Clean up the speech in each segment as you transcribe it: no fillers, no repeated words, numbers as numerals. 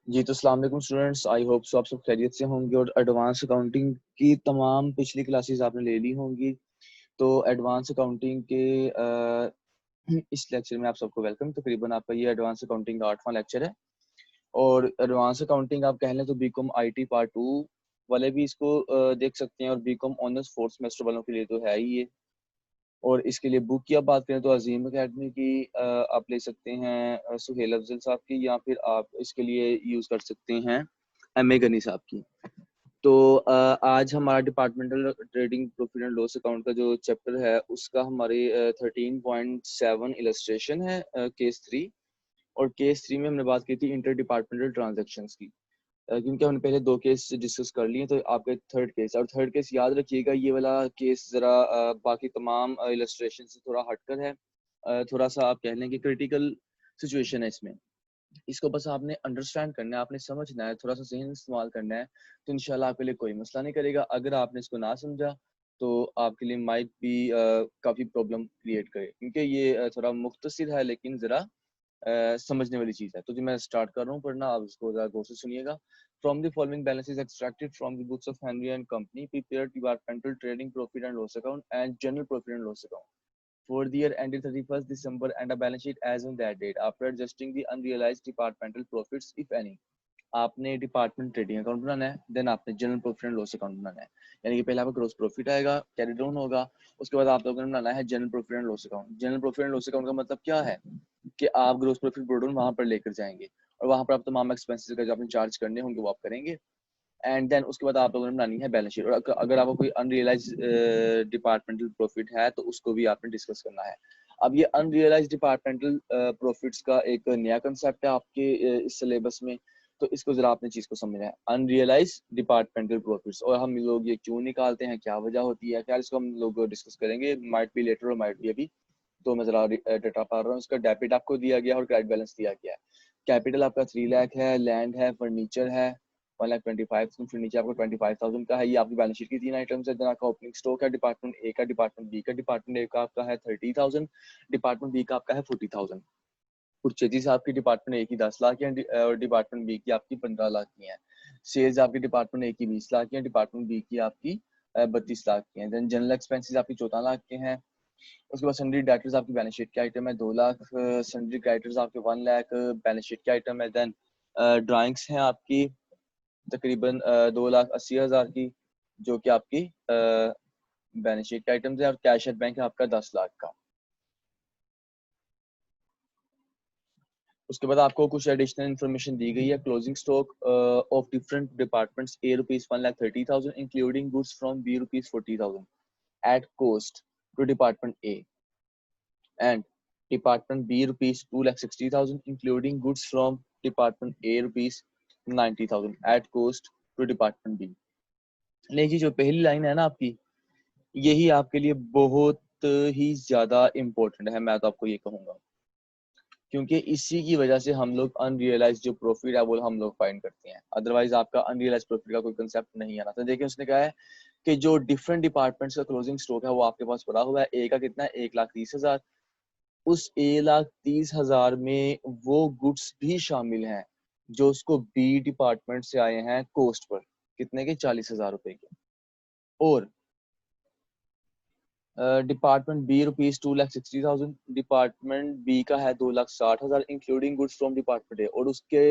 जी तो अस्सलाम वालेकुम स्टूडेंट्स, आई होप सो आप सब खैरियत से होंगे और एडवांस अकाउंटिंग की तमाम पिछली क्लासेस आपने ले ली होंगी। तो एडवांस अकाउंटिंग के इस लेक्चर में आप सबको वेलकम। तकरीबन आपका ये एडवांस अकाउंटिंग का 8वां लेक्चर है और एडवांस अकाउंटिंग आप कह लें तो बीकॉम आईटी पार्ट 2 वाले भी इसको देख सकते हैं और बीकॉम ऑनर्स 4th सेमेस्टर वालों के लिए तो है ही ये। और इसके लिए बुक की आप बात करें तो अजीम एकेडमी की आप ले सकते हैं, सुहेल अफजल साहब की, या फिर आप इसके लिए यूज़ कर सकते हैं एम ए गनी साहब की। तो आज हमारा departmental trading profit and loss account का जो चैप्टर है उसका हमारे 13.7 इलस्ट्रेशन है, केस 3। और केस 3 में हमने बात की थी इंटर डिपार्टमेंटल ट्रांजेक्शन्स की। क्योंकि हमने पहले 2 केस डिस्कस कर लिए, तो आपका थर्ड केस, और थर्ड केस याद रखिएगा, ये वाला केस जरा बाकी तमाम इलस्ट्रेशन से थोड़ा हटकर है। थोड़ा सा आप कह लें कि क्रिटिकल सिचुएशन है इसमें। इसको बस आपने अंडरस्टैंड करना है, आपने समझना है, थोड़ा सा ज़हन इस्तेमाल करना है, तो इंशाल्लाह आपके लिए कोई मसला नहीं करेगा। अगर आपने इसको ना समझा तो आपके लिए माइट भी काफ़ी प्रॉब्लम क्रिएट करे, क्योंकि ये थोड़ा मुख्तसर है लेकिन ज़रा समझने वाली चीज़ है। तो जी मैं स्टार्ट कर रहा हूँ पढ़ना, आप इसको ज़रा गौर से सुनिएगा। From the following balances extracted from the books of Henry and company, prepare departmental trading profit and loss account and general profit and loss account for the year ended 31st December and a balance sheet as on that date after adjusting the unrealized departmental profits if any। आपने department trading account बनाना है, then आपने general profit and loss account बनाना है। यानी कि पहले आपका ग्रॉस प्रॉफिट आएगा, कैरी डाउन होगा, उसके बाद आप लोगों ने बनाना है general profit and loss account. General profit and loss account का मतलब क्या है कि आप ग्रॉस प्रॉफिट ब्रोडन वहां पर लेकर जाएंगे और वहां पर आप तमाम एक्सपेंसेस का जो आपने चार्ज करने होंगे वो आप करेंगे। एंड देन उसके बाद आप लोगों ने बनानी है बैलेंस शीट, और अगर आपको कोई अनरियलाइज डिपार्टमेंटल प्रॉफिट है तो उसको भी आपने डिस्कस करना है। अब ये अनरियलाइज डिपार्टमेंटल प्रॉफिट्स का एक नया कंसेप्ट है आपके इस सिलेबस में, तो इसको जरा आपने चीज को समझना है। अनरियलाइज डिपार्टमेंटल प्रॉफिट्स, और हम लोग ये क्यों निकालते हैं, क्या वजह होती है, क्या, इसको हम लोग डिस्कस करेंगे, माइट बी लेटर और माइट बी अभी। तो मैं जरा डेटा पा रहा हूँ। इसका डेबिट आपको दिया गया और क्रेडिट बैलेंस दिया गया है। कैपिटल आपका 3 लाख है, लैंड है, फर्नीचर है 1,25,000, फर्नीचर आपको 25,000 का है। ये आपकी बैलेंस शीट की 3 आइटम्स है। देन आपका ओपनिंग स्टॉक है डिपार्टमेंट ए का, डिपार्टमेंट बी का। डिपार्टमेंट ए का आपका है 30,000, डिपार्टमेंट बी का आपका है 40,000। परचेजिज आपकी डिपार्टमेंट ए की 10 लाख है और डिपार्टमेंट बी की आपकी 15 लाख की है। सेल्स आपकी डिपार्टमेंट ए की 20 लाख की है, डिपार्टमेंट बी की आपकी 32 लाख की है। देन जनरल एक्सपेंसेस आपकी 14 लाख के हैं। उसके बाद सन्ड्री डेटर्स आपकी बैलेंस शीट के आइटम है 2 लाख, सन्ड्री क्रेडिटर्स आपके 1 लाख बैलेंस शीट के आइटम है। देन ड्राइंग्स हैं आपकी तकरीबन 2,80,000 की, जो कि आपकी बैलेंस शीट के आइटम्स है। और कैश एट बैंक है आपका 10 लाख का। उसके बाद आपको कुछ एडिशनल इन्फॉर्मेशन दी गई है। Closing stock of different departments A rupees 1,30,000 including goods from B rupees 40,000 at cost to department A and Department B rupees 2,60,000 including goods from Department A rupees 90,000 at cost to Department B। लेकिन जो पहली line है ना आपकी, यही आपके लिए बहुत ही ज्यादा इम्पोर्टेंट है, मैं तो आपको ये कहूंगा, क्योंकि इसी की वजह से हम लोग अनरियलाइज जो प्रॉफिट है वो हम लोग फाइंड करते हैं। अदरवाइज आपका अनरियलाइज प्रॉफिट का कोई कंसेप्ट नहीं आना। तो देखिए उसने कहा है कि जो डिफरेंट डिपार्टमेंट्स का क्लोजिंग स्टॉक है वो आपके पास पड़ा हुआ है। ए का कितना है, 1,30,000। उस 1,30,000 में वो गुड्स भी शामिल हैं जो उसको बी डिपार्टमेंट से आए हैं कोस्ट पर, कितने के, 40,000 रुपए के। और department B rupees 2,60,000, department B का है 2,60,000 including goods from department A, और उसके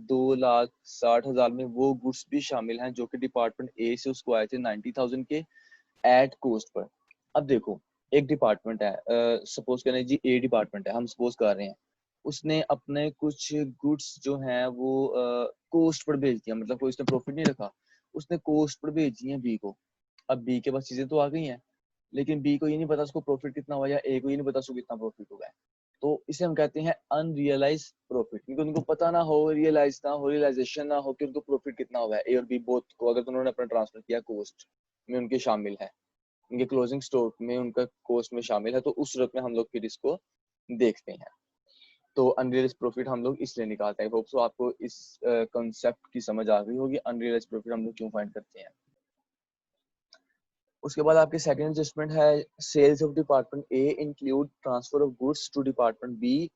2,60,000 में वो गुड्स भी शामिल हैं जो कि डिपार्टमेंट ए से उसको आए थे 90,000 के एट कोस्ट पर। अब देखो, एक डिपार्टमेंट है, सपोज करें जी ए डिपार्टमेंट है, हम सपोज कर रहे हैं, उसने अपने कुछ गुड्स जो हैं वो कोस्ट पर भेज दिया, मतलब कोई उसने प्रॉफिट नहीं रखा, उसने कोस्ट पर भेज दिए बी को। अब बी के पास चीजें तो आ गई हैं, लेकिन बी को ये नहीं पता उसको प्रॉफिट कितना हुआ, या ए को ये नहीं पता उसको कितना प्रॉफिट हुआ है। तो इसे हम कहते हैं अनरियलाइज प्रॉफिट, क्योंकि उनको पता ना हो, रियलाइज ना हो, रियलाइजेशन ना हो कि उनको प्रॉफिट कितना हुआ है। ए और बी बोथ को अगर उन्होंने अपना ट्रांसफर किया कोस्ट में, उनके शामिल है, उनके क्लोजिंग स्टॉक में उनका कोस्ट में शामिल है, तो उस सूरत में हम लोग फिर इसको देखते हैं। तो अनरियलाइज प्रॉफिट हम लोग इसलिए निकालते हैं। होप सो आपको इस कंसेप्ट की समझ आ गई होगी, अनरियलाइज प्रॉफिट हम लोग क्यों फाइंड करते हैं। उसके बाद आपके सेकंड एडजस्टमेंट है, sales of department A include transfer of goods to department B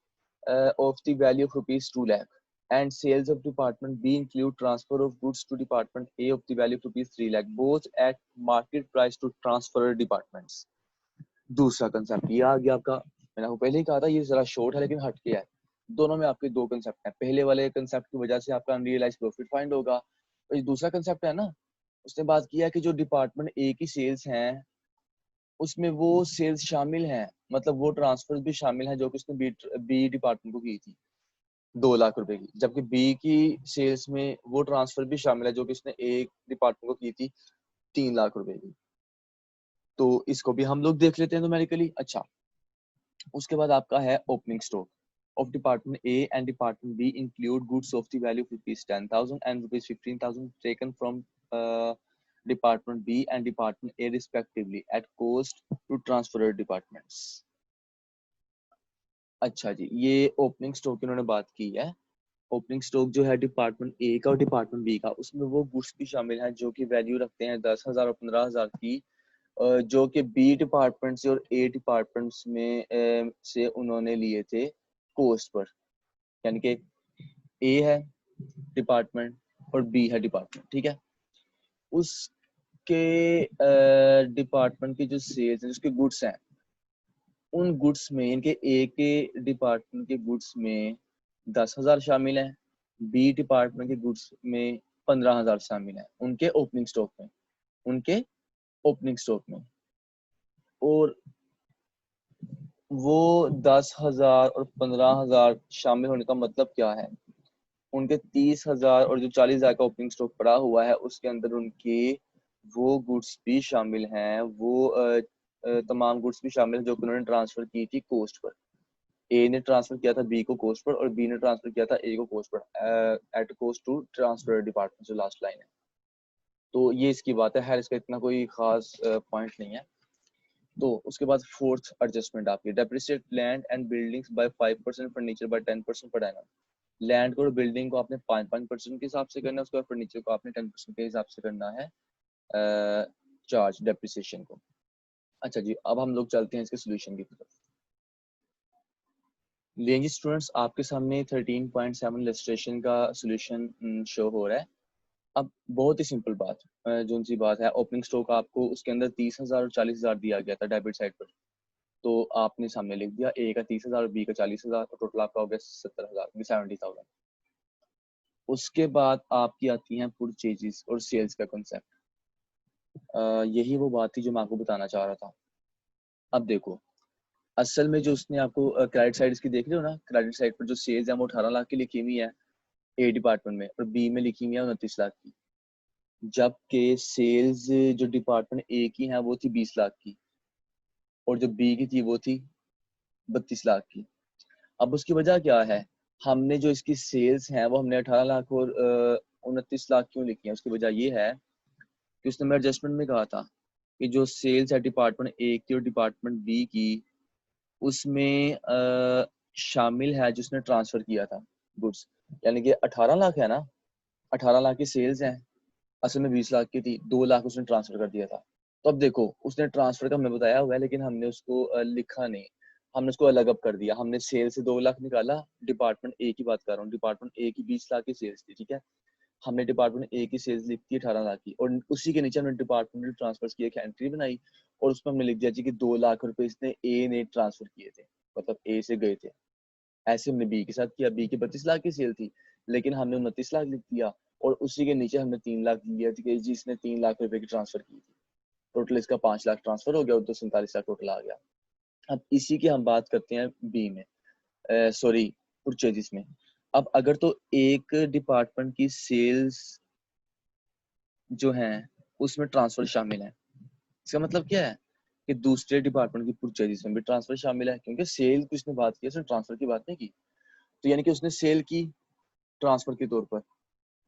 of the value of rupees 2 lakh and sales of department B include transfer of goods to department A of the value of rupees 3 lakh both at market price to transfer departments. दूसरा concept ये आ गया आपका, मैंने आपको पहले ही कहा था ये जरा शॉर्ट है लेकिन हट के है। दोनों में आपके दो कंसेप्ट हैं। पहले वाले कंसेप्ट की वजह से आपका अनरियलाइज्ड प्रॉफिट फाइंड होगा। और दूसरा कंसेप्ट है ना, उसने बात किया कि जो डिपार्टमेंट ए की सेल्स हैं उसमें वो सेल्स शामिल हैं, मतलब वो ट्रांसफर भी शामिल हैं जो कि उसने बी डिपार्टमेंट को की थी 2 लाख रुपए की, जबकि बी की सेल्स में वो ट्रांसफर भी शामिल है जो कि उसने ए डिपार्टमेंट को की थी 3 लाख रुपए की। तो इसको भी हम लोग देख लेते हैं न्यूमेरिकली। अच्छा, उसके बाद आपका है opening stock of department A and department B include goods of the value of rupees 10,000 and rupees 15,000 taken from department B and department A respectively at cost to transferred departments. अच्छा जी, ये opening stock की उन्होंने बात की है। Opening stock जो है department A का और डिपार्टमेंट बी का, उसमें वो गुड्स भी शामिल हैं जो कि वैल्यू रखते हैं 10,000 और 15,000 की, जो कि बी डिपार्टमेंट से और ए डिपार्टमेंट्स में से उन्होंने लिए थे कोस्ट पर। यानी कि ए है डिपार्टमेंट और बी है डिपार्टमेंट, ठीक है। उसके डिपार्टमेंट की जो सेल्स है, उसके गुड्स हैं, उन गुड्स में इनके ए के डिपार्टमेंट के गुड्स में 10,000 शामिल हैं, बी डिपार्टमेंट के गुड्स में 15,000 शामिल हैं उनके ओपनिंग स्टॉक में, उनके ओपनिंग स्टॉक में। और वो 10,000 और 15,000 शामिल होने का मतलब क्या है, उनके 30,000 और जो 40,000 का ओपनिंग स्टॉक पड़ा हुआ है उसके अंदर उनके वो गुड्स भी शामिल हैं, वो तमाम गुड्स भी शामिल हैं जो कि उन्होंने ट्रांसफर की थी कोस्ट पर। ए ने ट्रांसफर किया था बी को कोस्ट पर और बी ने ट्रांसफर किया था ए को कोस्ट पर at cost to transfer department, जो लास्ट लाइन है। तो ये इसकी बात है, खैर इसका इतना कोई खास पॉइंट नहीं है। तो उसके बाद फोर्थ एडजस्टमेंट आपकी, depreciate land and buildings by 5%, furniture by 10% per annum. Land को और बिल्डिंग को आपने 5% के हिसाब से करना है, उसके बाद फर्नीचर को आपने 10% के हिसाब से करना है चार्ज डेप्रिसिएशन को। अच्छा जी, अब हम लोग चलते हैं इसके सोल्यूशन की तरफ। लेंगे स्टूडेंट्स, आपके सामने 13.7 इलस्ट्रेशन का सोल्यूशन शो हो रहा है। अब बहुत ही सिंपल बात, जो सी बात है, ओपनिंग स्टॉक आपको उसके अंदर 30,000 और 40,000 दिया गया था डेबिट साइड पर, तो आपने सामने लिख दिया ए का 30,000 और बी का 40,000, तो टोटल आपका हो गया 70,000, 70,000। उसके बाद आपकी आती हैं परचेजेस और सेल्स का कॉन्सेप्ट। यही वो बात थी जो मैं आपको बताना चाह रहा था। अब देखो, असल में जो उसने आपको क्रेडिट साइड इसकी देख रहे हो ना, क्रेडिट साइड पर जो सेल्स है वो 18 लाख की लिखी हुई है ए डिपार्टमेंट में, और बी में लिखी हुई है 29 लाख की, जबकि सेल्स जो डिपार्टमेंट ए की है वो थी 20 लाख की और जो बी की थी वो थी 32 लाख की। अब उसकी वजह क्या है, हमने जो इसकी सेल्स हैं वो हमने 18 लाख और 29 लाख क्यों लिखी है, उसकी वजह ये है कि उसने मेरे एडजस्टमेंट में कहा था कि जो सेल्स है डिपार्टमेंट ए की और डिपार्टमेंट बी की, उसमें शामिल है जिसने ट्रांसफर किया था गुड्स। यानी कि 18 लाख है ना, 18 लाख की सेल्स हैं, असल में 20 लाख की थी, 2 लाख उसने ट्रांसफर कर दिया था। तो अब देखो, उसने ट्रांसफर का हमें बताया हुआ है लेकिन हमने उसको लिखा नहीं, हमने उसको अलग अप कर दिया। हमने सेल से 2 लाख निकाला, डिपार्टमेंट ए की बात कर रहा हूँ, डिपार्टमेंट ए की 20 लाख की सेल्स थी, ठीक है। हमने डिपार्टमेंट ए की सेल्स लिख दी 18 लाख की, और उसी के नीचे हमने डिपार्टमेंटल ट्रांसफर की एक एंट्री बनाई और उसमें हमने लिख दिया जी कि 2 लाख रुपए इसने ए ने ट्रांसफर किए थे, मतलब ए से गए थे। ऐसे हमने बी के साथ किया, बी की 32 लाख की सेल थी लेकिन हमने 29 लाख लिख दिया, और उसी के नीचे हमने 3 लाख लिया कि जी इसने 3 लाख रुपए की ट्रांसफर की थी। टोटल इसका 5 लाख ट्रांसफर हो गया और 247 लाख टोटल आ गया। अब इसी की हम बात करते हैं बी में, सॉरी परचेजेस में। अब अगर तो एक डिपार्टमेंट की सेल्स जो है उसमें ट्रांसफर शामिल है, इसका मतलब क्या है कि दूसरे डिपार्टमेंट की परचेजेस में भी ट्रांसफर शामिल है, क्योंकि सेल की उसने बात की, उसने ट्रांसफर की बात नहीं की। तो यानी कि उसने सेल की ट्रांसफर के तौर पर,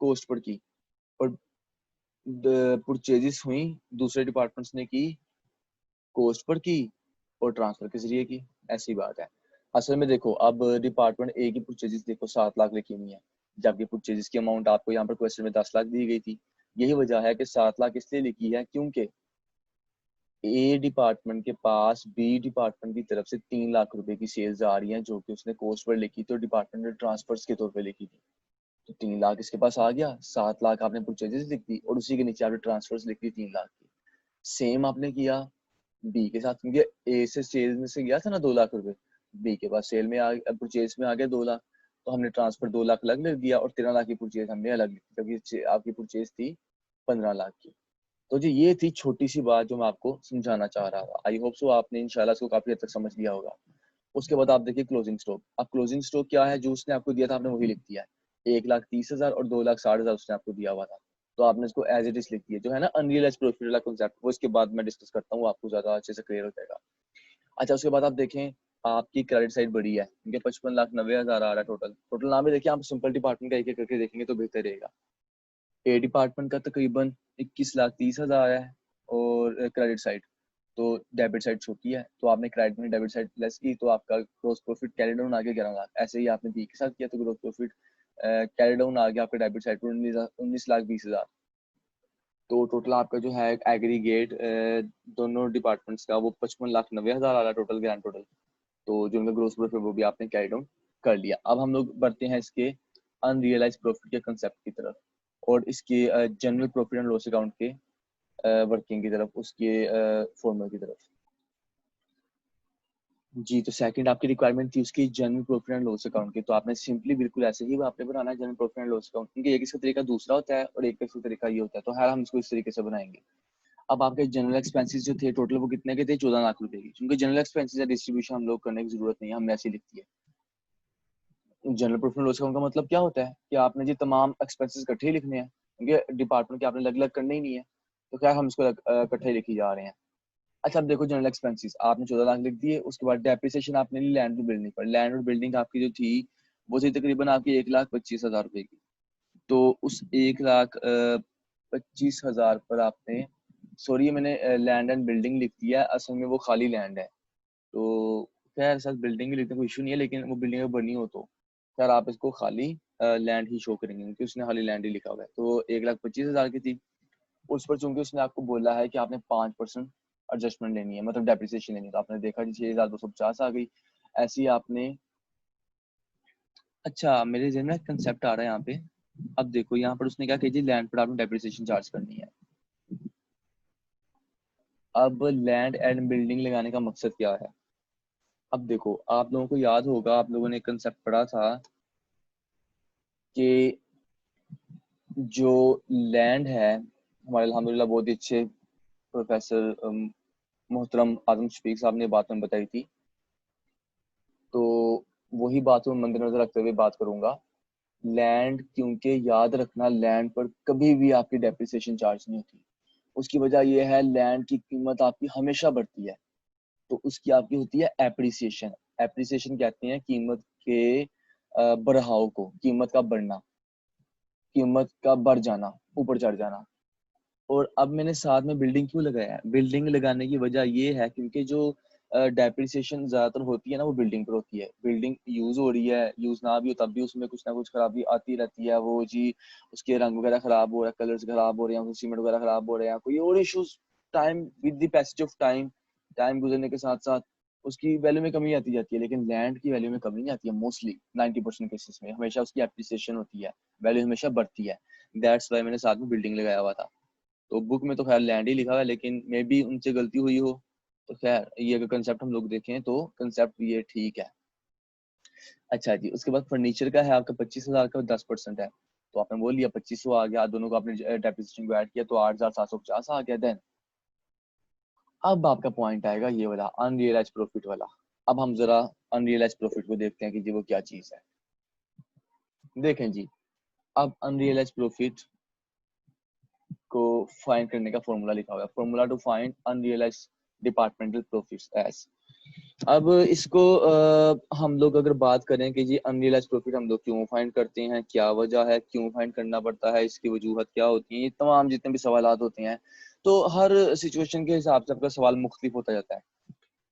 कोस्ट पर की, और परचेजेस हुई दूसरे डिपार्टमेंट्स ने की, कोस्ट पर की और ट्रांसफर के जरिए की। ऐसी बात है। असल में देखो, अब डिपार्टमेंट ए की परचेजेस देखो 7 लाख लिखी हुई है, जबकि परचेजेस की अमाउंट आपको यहाँ पर क्वेश्चन में 10 लाख दी गई थी। यही वजह है कि 7 लाख इसलिए लिखी है क्योंकि ए डिपार्टमेंट के पास बी डिपार्टमेंट की तरफ से 3 लाख रुपए की सेल्स आ रही हैं जो कि उसने कोस्ट पर लिखी थी और डिपार्टमेंट ने ट्रांसफर्स के तौर पर लिखी थी। तो 3 लाख इसके पास आ गया, 7 लाख आपने परचेजेस लिख दी और उसी के नीचे आपने ट्रांसफर्स लिख दी 3 लाख की। सेम आपने किया बी के साथ, क्योंकि ए से सेल में से गया था ना 2 लाख रुपए, बी के पास सेल में परचेज में आ गया 2 लाख, तो हमने ट्रांसफर 2 लाख अलग लिख दिया और 13 लाख की परचेज हमने अलग लिख दी, क्योंकि आपकी परचेज थी 15 लाख की। तो जी ये थी छोटी सी बात जो मैं आपको समझाना चाह रहा था। आई होप सो आपने इंशाल्लाह इसको काफी हद तक समझ लिया होगा। उसके बाद आप देखिए क्लोजिंग स्टॉक। अब क्लोजिंग स्टॉक क्या है, जो उसने आपको दिया था आपने वही लिख दिया है। 1,30,000 और 2,60,000 उसने आपको दिया हुआ था, तो आपने इसको एज इट इज लिख दिया। जो है ना अनरियलाइज्ड प्रॉफिट वाला कॉन्सेप्ट, वो इसके बाद मैं डिस्कस करता हूँ, आपको ज्यादा अच्छे से क्लियर हो जाएगा। अच्छा, उसके बाद आप देखें आपकी क्रेडिट साइड बड़ी है, क्योंकि 55,90,000 आ रहा है टोटल नाम में। देखिए आप सिंपल डिपार्टमेंट का एक एक करके देखेंगे तो बेहतर रहेगा। ए डिपार्टमेंट का तकरीबन 21,30,000 है, और क्रेडिट साइड तो डेबिट साइड छोटी है, तो आपने क्रेडिट में डेबिट साइड लेस की तो आपका ग्रोस प्रॉफिट कैरी डाउन आ गया 11 लाख। ऐसे ही आपने बी के साथ किया तो ग्रोस प्रॉफिट कैरी डाउन आ गया आपका डेबिट साइड पर 19,20,000। तो टोटल आपका जो है एग्रीगेट दोनों डिपार्टमेंट्स का वो 55,90,000 आ रहा है टोटल, ग्रैंड टोटल। तो जो उनका ग्रोस प्रॉफिट वो भी आपने कैरी डाउन कर लिया। अब हम लोग बढ़ते हैं इसके अनरियलाइज प्रॉफिट के कंसेप्ट की तरफ और इसके general profit and loss account के वर्किंग की तरफ, उसके फॉर्मूला की तरफ। जी, तो सेकंड आपकी रिक्वायरमेंट थी उसकी general profit and loss account की। तो आपने सिंपली बिल्कुल ऐसे ही आपने बनाना है general profit and loss account, क्योंकि एक इसका तरीका दूसरा होता है और एक इसका तरीका ये होता है, तो हर हम इसको इस तरीके से बनाएंगे। अब आपके जनरल एक्सपेंसेस जो थे टोटल वो कितने के थे, 14 लाख रुपए की। क्योंकि जनरल एक्सपेंसेस का डिस्ट्रीब्यूशन हम लोग करने की जरूरत नहीं है, हमने ऐसे लिख दिया। General profit and loss account का मतलब क्या होता है कि आपने जी तमाम एक्सपेंसेस इकट्ठे ही लिखने हैं, क्योंकि डिपार्टमेंट के आपने अलग अलग करने ही नहीं है, तो क्या हम इसको इकट्ठे लिखी जा रहे हैं। अच्छा, अब देखो जनरल एक्सपेंसेस आपने 14 लाख लिख दिए। उसके बाद डेप्रिसिएशन आपने ली लैंड और बिल्डिंग पर। लैंड और बिल्डिंग आपकी जो थी वो थी तकरीबन आपकी 1,25,000 रुपए की। तो उस 1,25,000 पर आपने, सॉरी मैंने लैंड एंड बिल्डिंग लिख दिया, असल में वो खाली लैंड है। तो खैर सर बिल्डिंग ही लिखने कोई इशू नहीं है, लेकिन वो बिल्डिंग बनी हो तो खैर आप इसको खाली लैंड ही शो करेंगे, क्योंकि उसने खाली लैंड ही लिखा हुआ है। तो 1,25,000 की थी। उस पर चूंकि उसने आपको बोला है कि आपने 5% एडजस्टमेंट लेनी है, मतलब डेप्रिसिएशन लेनी है, तो आपने देखा 6,250 आ गई। ऐसे ही आपने, अच्छा मेरे जहन में कंसेप्ट आ रहा है यहाँ पे। अब देखो यहाँ पर उसने क्या कही थी, लैंड पर आपने डेप्रिसिएशन चार्ज करनी है। अब लैंड एंड बिल्डिंग लगाने का मकसद क्या है। अब देखो आप लोगों को याद होगा, आप लोगों ने कंसेप्ट पढ़ा था कि जो लैंड है हमारे अल्हम्दुलिल्लाह बहुत ही अच्छे प्रोफेसर मोहतरम आजम शफीक साहब ने बात में बताई थी, तो वही बात में मद्देनजर रखते हुए बात करूंगा। लैंड, क्योंकि याद रखना लैंड पर कभी भी आपकी डेप्रिसिएशन चार्ज नहीं होती। उसकी वजह यह है लैंड की कीमत आपकी हमेशा बढ़ती है, तो उसकी आपकी होती है एप्रिसिएशन। एप्रिसिएशन कहते हैं कीमत के बढ़ाव को, कीमत का बढ़ना, कीमत का बढ़ जाना, ऊपर चढ़ जाना। और अब मैंने साथ में बिल्डिंग क्यों लगाया है, बिल्डिंग लगाने की वजह ये है क्योंकि जो डेप्रिसिएशन ज्यादातर होती है ना वो बिल्डिंग पर होती है। बिल्डिंग यूज हो रही है, यूज ना भी हो तब भी उसमें कुछ ना कुछ खराबी आती रहती है, वो जी उसके रंग वगैरह खराब हो रहा है, कलर्स खराब हो रहे हैं, सीमेंट वगैरह खराब हो रहे हैं, कोई और issues. Time with the passage of time, time गुजरने के साथ साथ उसकी वैल्यू में कमी आती जाती है, लेकिन लैंड की वैल्यू में कमी नहीं आती है। मोस्टली 90% केसेस में हमेशा उसकी एप्रिसिएशन होती है, वैल्यू हमेशा बढ़ती है। दैट्स वाई मैंने साथ में बिल्डिंग लगाया हुआ था। तो बुक में तो खैर लैंड ही लिखा हुआ है, लेकिन मे बी उनसे गलती हुई हो। तो खैर ये अगर कंसेप्ट हम लोग देखें तो कंसेप्ट ये ठीक है। अच्छा जी, उसके बाद फर्नीचर का है आपका 25,000 का 10% है, तो आपने बोल लिया 2500 आ गया, दोनों को आपने डेप्रिसिएशन को ऐड किया तो 8,750 आ गया। देन अब आपका पॉइंट आएगा ये वाला अनरियलाइज प्रॉफिट वाला। अब हम जरा अनरियलाइज प्रॉफिट को देखते हैं कि जी वो क्या चीज है। देखें जी, अब अनरियलाइज प्रॉफिट को फाइंड करने का फॉर्मूला लिखा हुआ है, formula to find unrealise departmental profits as. अब इसको हम लोग अगर बात करें कि जी अनरियलाइज प्रॉफिट हम लोग क्यों फाइंड करते हैं, क्या वजह है, क्यों फाइंड करना पड़ता है, इसकी वजूहत क्या होती है, ये तमाम जितने भी सवालात होते हैं, तो हर सिचुएशन के हिसाब से आपका सवाल मुख्तलिफ होता जाता है।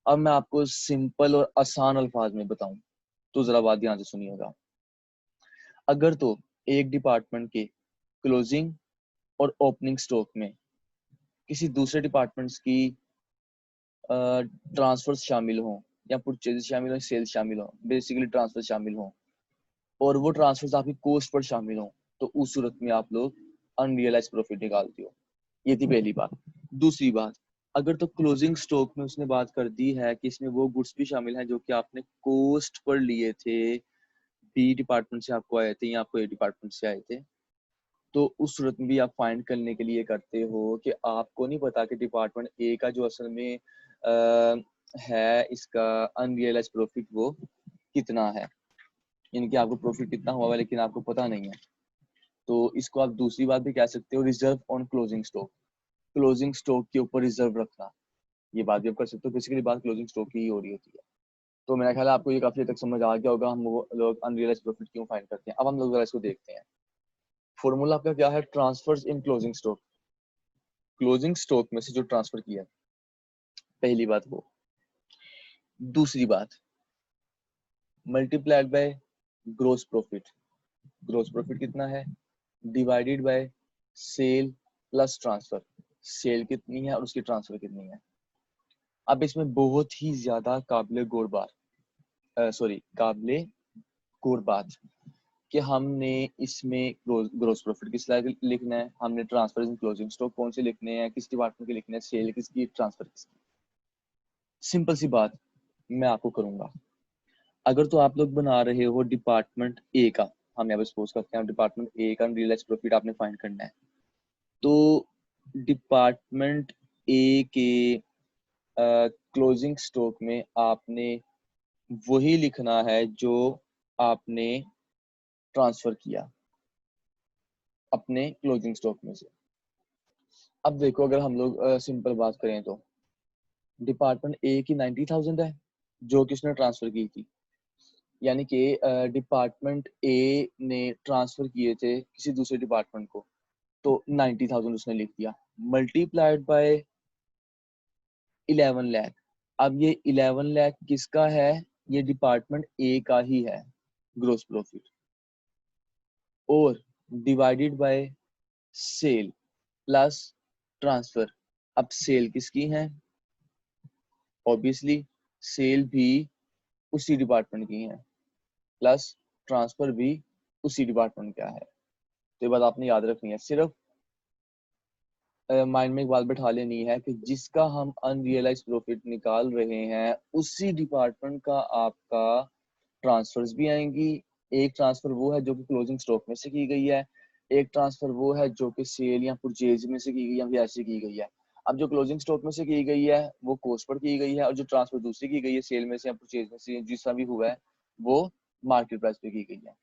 अब मैं आपको सिंपल और आसान अल्फाज में बताऊं तो जरा बात ध्यान से सुनिएगा। अगर तो एक डिपार्टमेंट के क्लोजिंग और ओपनिंग स्टॉक में किसी दूसरे डिपार्टमेंट्स की ट्रांसफर शामिल हों या परचेज शामिल हो, सेल्स शामिल हो, बेसिकली ट्रांसफर शामिल हो, और वो ट्रांसफर्स आपकी कोस्ट पर शामिल हो, तो उस सूरत में आप लोग अनरियलाइज प्रॉफिट निकालते हो। ये थी पहली बात। दूसरी बात, अगर तो क्लोजिंग स्टॉक में उसने बात कर दी है कि इसमें वो गुड्स भी शामिल हैं जो कि आपने कोस्ट पर लिए थे, बी डिपार्टमेंट से आपको आए थे या आपको ए डिपार्टमेंट से आए थे, तो उस सूरत में भी आप फाइंड करने के लिए करते हो कि आपको नहीं पता कि डिपार्टमेंट ए का जो असल में है इसका अनरियलाइज प्रॉफिट वो कितना है, यानी कि आपको प्रॉफिट कितना हुआ है लेकिन आपको पता नहीं है। तो इसको आप दूसरी बात भी कह सकते हो, reserve on closing stock, closing stock के ऊपर रिजर्व रखना, ये बात भी आप कर सकते हो। बेसिकली बात क्लोजिंग स्टॉक की ही हो रही होती है। तो मेरा ख्याल है आपको ये काफी हद तक समझ आ गया होगा हम वो लोग अनरियलाइज प्रॉफिट क्यों फाइंड करते हैं। अब हम लोग जरा इसको देखते हैं। फॉर्मूला आपका क्या है, transfers in closing stock, closing stock में से जो ट्रांसफर किया, पहली बात वो। दूसरी बात, multiplied by gross profit, gross profit कितना है, divided by sale plus transfer, sale कितनी है और उसकी ट्रांसफर कितनी है। अब इसमें बहुत ही ज्यादा काबिले गौर बात, सॉरी काबिले गौर बात कि हमने इसमें ग्रोस प्रॉफिट किस तरह लिखना है, हमने ट्रांसफर इन क्लोजिंग स्टॉक कौन से लिखने हैं, किस डिपार्टमेंट के लिखने हैं, सेल किसकी, ट्रांसफर किसकी। सिंपल सी बात मैं आपको करूंगा। अगर तो आप लोग बना रहे हो डिपार्टमेंट ए का, हम यहाँ पे सपोज करते हैं डिपार्टमेंट ए का रियलाइज प्रॉफिट आपने फाइंड करना है, तो डिपार्टमेंट ए के क्लोजिंग स्टॉक में आपने वही लिखना है जो आपने ट्रांसफर किया अपने क्लोजिंग स्टॉक में से। अब देखो अगर हम लोग सिंपल बात करें तो डिपार्टमेंट ए की 90,000 है जो कि उसने ट्रांसफर की थी, यानी कि डिपार्टमेंट ए ने ट्रांसफर किए थे किसी दूसरे डिपार्टमेंट को, तो 90,000 उसने लिख दिया, मल्टीप्लाइड बाय 11 लाख। अब ये 11 लाख किसका है, ये डिपार्टमेंट ए का ही है ग्रोस प्रॉफिट, और divided by sale plus transfer. अब सेल किसकी है, ऑब्वियसली सेल भी उसी डिपार्टमेंट की है, प्लस ट्रांसफर भी उसी डिपार्टमेंट का है। तो ये बात आपने याद रखनी है, सिर्फ माइंड में एक बात बैठा लेनी है कि जिसका हम अनरियलाइज प्रॉफिट निकाल रहे हैं उसी डिपार्टमेंट का आपका ट्रांसफर्स भी आएंगी। एक ट्रांसफर वो है जो कि क्लोजिंग स्टॉक में से की गई है, एक ट्रांसफर वो है जो कि सेल या परचेज में से की गई है या ऐसे की गई है। अब जो क्लोजिंग स्टॉक में से की गई है वो कॉस्ट पर की गई है, और जो ट्रांसफर दूसरी की गई है सेल में से या परचेज में से जिस तरह भी हुआ है वो मार्केट प्राइस पे की गई है।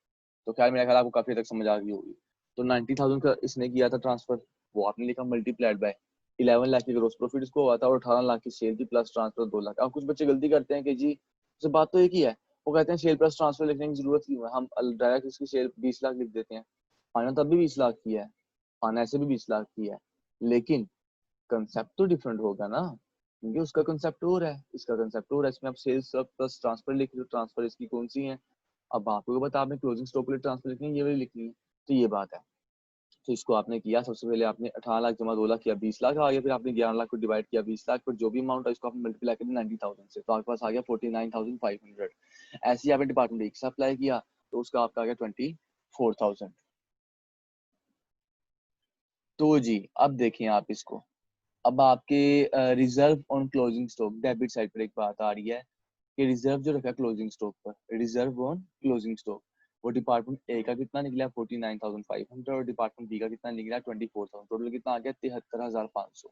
तो खैर मेरा ख्याल आपको काफी तक समझ आ गई होगी। तो 90,000 का इसने किया था ट्रांसफर, वो आपने लिखा मल्टीप्लाइड बाय 11 लाख की ग्रोस प्रॉफिट इसको हुआ था, और 18 लाख की सेल की प्लस ट्रांसफर 2 लाख। अब कुछ बच्चे गलती करते हैं कि जी से बात तो एक ही है, वो कहते हैं सेल प्लस ट्रांसफर लिखने की जरूरत क्यों है, हम डायरेक्ट इसकी सेल 20 लाख लिख देते हैं। फाइनल तब भी 20 लाख की है, फाइनल ऐसे भी 20 लाख की है, लेकिन कंसेप्ट तो डिफरेंट होगा ना, क्योंकि उसका कंसेप्ट और है इसका कंसेप्ट और है। इसमें आप सेल्स प्लस ट्रांसफर लिख रहे हो, ट्रांसफर इसकी कौन सी है, अब आपको पता आपने क्लोजिंग स्टॉक के लिए ट्रांसफर लिखनी है, ये वाली लिखनी है, तो ये बात है। तो इसको आपने किया, सबसे पहले आपने 18 लाख जमा 2 लाख किया 20 लाख आ गया, फिर आपने 11 लाख को डिवाइड किया 20 लाख पर, जो भी अमाउंट है इसको आपने मल्टीप्लाई कर दिया 90,000 से, तो आपके पास आ गया 49,500। ऐसे ही आपने डिपार्टमेंट एक से अप्लाई किया तो उसका आपका आ गया 24,000। तो जी अब देखें आप इसको, अब आपके reserve on closing stock debit side पर एक बात आ रही है कि रिजर्व जो रखा क्लोजिंग स्टॉक पर, रिजर्व ऑन क्लोजिंग स्टॉक, वो डिपार्टमेंट ए का कितना निकला 49,500 और डिपार्टमेंट बी का कितना निकला 24,000, टोटल कितना आ गया 73,500।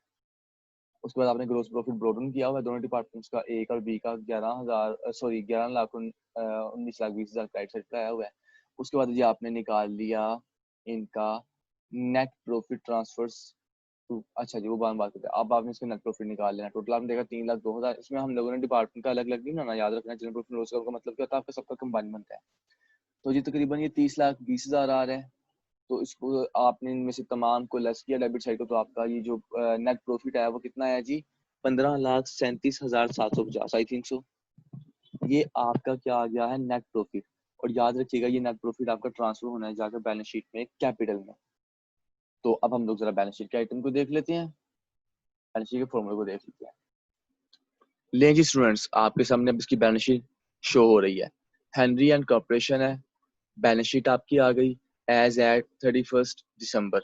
उसके बाद आपने ग्रोस प्रॉफिट ब्रॉट डाउन किया हुआ है दोनों डिपार्टमेंट्स का, ए का और बी का 11,19,20,000 राइट साइड पर आया हुआ है। उसके बाद ये आपने निकाल लिया इनका नेट प्रॉफिट ट्रांसफर्स। अच्छा जी वो बात करते हैं, अब आपने इसका नेट प्रॉफिट निकाल लेना, टोटल आपने देखा 3,02,000। इसमें हम लोगों ने डिपार्टमेंट का अलग अलग नहीं बनाना, याद रखना जनरल प्रॉफिट लॉस का मतलब क्या होता है, आपका सबका कंबाइन बनता है। तो जी तकरीबन ये 30,20,000 आ रहा है, तो इसको आपने इनमें से तमाम को लेस किया डेबिट साइड को, तो आपका ये जो नेट प्रॉफिट है वो कितना है जी 15,37,750 आई थिंक सो। ये आपका क्या आ गया है नेट प्रॉफिट। और याद रखिएगा ये नेट प्रॉफिट आपका ट्रांसफर होना है जाकर बैलेंस शीट में कैपिटल में। तो अब हम लोग जरा बैलेंस शीट के आइटम को देख लेते हैं, बैलेंस शीट के फॉर्मूले को देख लेते हैं। ले जी स्टूडेंट्स आपके सामने अब इसकी बैलेंस शीट शो हो रही है। हेनरी एंड कॉर्पोरेशन है, बैलेंस शीट आपकी आ गई एज एट 31 दिसंबर,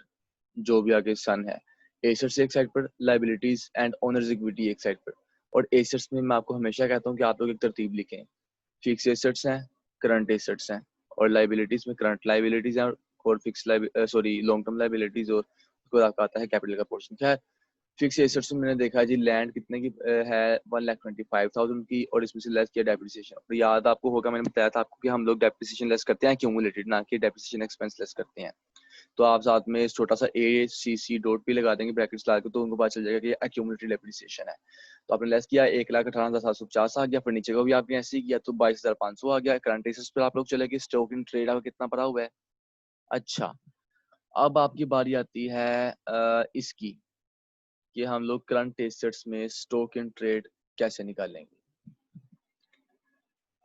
जो भी आगे सन है। एसेट्स एक साइड पर, लाइबिलिटीज एंड ओनर्स इक्विटी एक साइड पर। और एसेट्स में मैं आपको हमेशा कहता हूँ कि आप लोग एक तरतीब लिखें। फिक्स एसेट्स हैं, करंट एसेट्स हैं, और लाइबिलिटीज में करंट लाइबिलिटीज हैं और फिक्स लॉन्ग टर्म लाइबिलिटीज, और उसके बाद आपका आता है कैपिटल का पोर्शन। क्या है फिक्स एसेट्स में मैंने देखा है जी, लैंड कितने की है 1,25,000 की, और इसमें से लेस किया डेप्रिसिएशन। और याद आपको होगा मैंने बताया था आपको कि हम लोग डेप्रिसिएशन लेस करते हैं क्यूमुलेटेड, ना कि डेप्रिसिएशन एक्सपेंस लेस करते हैं। तो आप साथ में छोटा सा ए सी सी डॉट भी लगा देंगे ब्रैकेट्स लगा के, तो उनको पता चल जाएगा कि ये एक्यूमुलेटेड डेप्रिसिएशन है। तो आपने लेस किया 1,18,750 आ गया, फिर नीचे को भी आपने ऐसे ही किया तो 22,500 आ गया। करंट एसेट्स पर आप लोग चले गए, स्टॉक इन ट्रेड आपका कितना पड़ा हुआ है। अच्छा, अब आपकी बारी आती है इसकी, कि हम लोग करंट एसेट्स में स्टॉक इन ट्रेड कैसे निकालेंगे।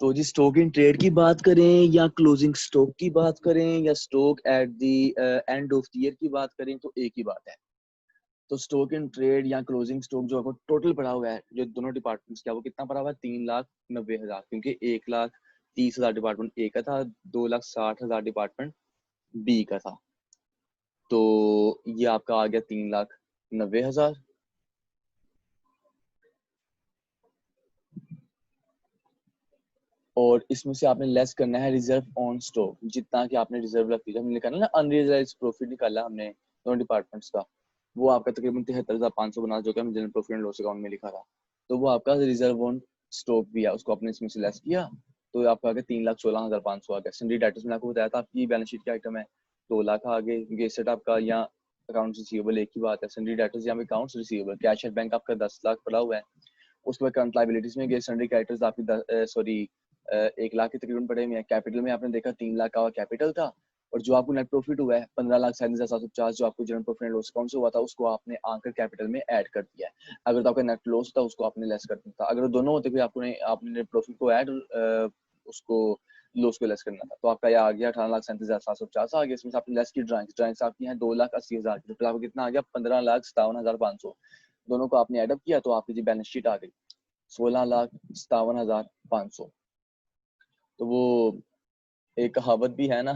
तो जी स्टॉक इन ट्रेड की बात करें या क्लोजिंग स्टॉक की बात करें या stock at the end of the year की बात करें, तो एक ही बात है। तो स्टॉक इन ट्रेड या क्लोजिंग स्टॉक जो आपको टोटल पड़ा हुआ है जो दोनों डिपार्टमेंट्स का, वो कितना पड़ा हुआ है 3,90,000, क्योंकि 1,30,000 डिपार्टमेंट ए का था, 2,60,000 डिपार्टमेंट बी का था। तो ये आपका आ गया 3,90,000। और इसमें से आपने लेस करना है रिजर्व ऑन स्टॉक, जितना कि आपने रिजर्व रख दिया। हमने निकाला ना अनरियलाइज्ड प्रॉफिट निकाला हमने दोनों डिपार्टमेंट्स का, वो आपका तकरीबन 73,500 बना, जो कि हमने general profit and loss account में लिखा था। तो वो आपका रिजर्व ऑन स्टॉक भी है, उसको आपने इसमें से लेस किया, तो आपका आ गया 3,16,500 आ गया। सन्ड्री डेटर्स में आपको बताया था आपकी बैलेंस शीट का आइटम है 2 लाख आ गए, क्योंकि एसेट आपका या अकाउंट्स रिसीवेबल एक ही बात है। सन्ड्री डेटर्स या accounts receivable. Cash at bank आपका 10 लाख पड़ा हुआ है। उसके बाद करंट लाइबिलिटीज में गए सन्ड्री क्रेडिटर्स आपकी 1 लाख के तकरीबन पड़े हुए हैं। कैपिटल में आपने देखा 3 लाख का कैपिटल था, और जो आपको नेट प्रॉफिट हुआ है 15,37,750 जो आपको general profit and loss account से हुआ था, उसको आपने आकर कैपिटल में ऐड कर दिया है। अगर तो आपका नेट लॉस था उसको आपने लेस कर दिया था। अगर दोनों होते फिर आपने नेट प्रॉफिट को ऐड उसको लॉस को लेस करना था। तो आपका यह आ गया 18,37,750 आ गया। इसमें से आपने लेस की ड्राइंग्स आपकी हैं 2,80,000 की, तो आपको कितना आ गया 15,57,500। दोनों को आपने एडअप किया तो आपकी जी बैलेंस शीट आ गई 16,57,500। तो वो एक कहावत भी है ना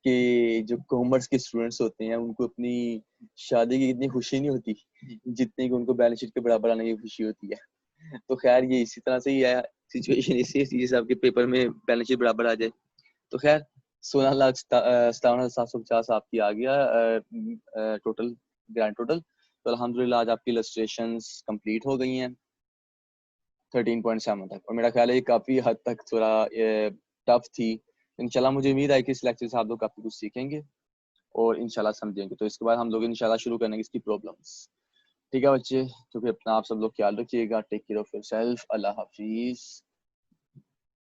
कि जो कॉमर्स के स्टूडेंट्स होते हैं उनको अपनी शादी की इतनी खुशी नहीं होती जितनी कि उनको बैलेंस शीट के बराबर आने की खुशी होती है। तो खैर ये इसी तरह से ही है सिचुएशन, इसी जैसे आपके पेपर में बैलेंस शीट बराबर आ जाए। तो खैर 16,57,750 आपकी आ गया टोटल, ग्रैंड टोटल। तो अल्हम्दुलिल्लाह आज आपकी इलस्ट्रेशंस कंप्लीट हो गई हैं 13.7 तक, और मेरा ख्याल है ये काफ़ी हद तक थोड़ा टफ थी। इंशाल्लाह मुझे उम्मीद है कि इस लेक्चर से आप लोग काफ़ी कुछ सीखेंगे और इंशाल्लाह समझेंगे। तो इसके बाद हम लोग इंशाल्लाह शुरू करेंगे इसकी प्रॉब्लम्स। ठीक है बच्चे, तो फिर अपना आप सब लोग ख्याल रखिएगा। Take care of yourself. अल्लाह हाफिज़।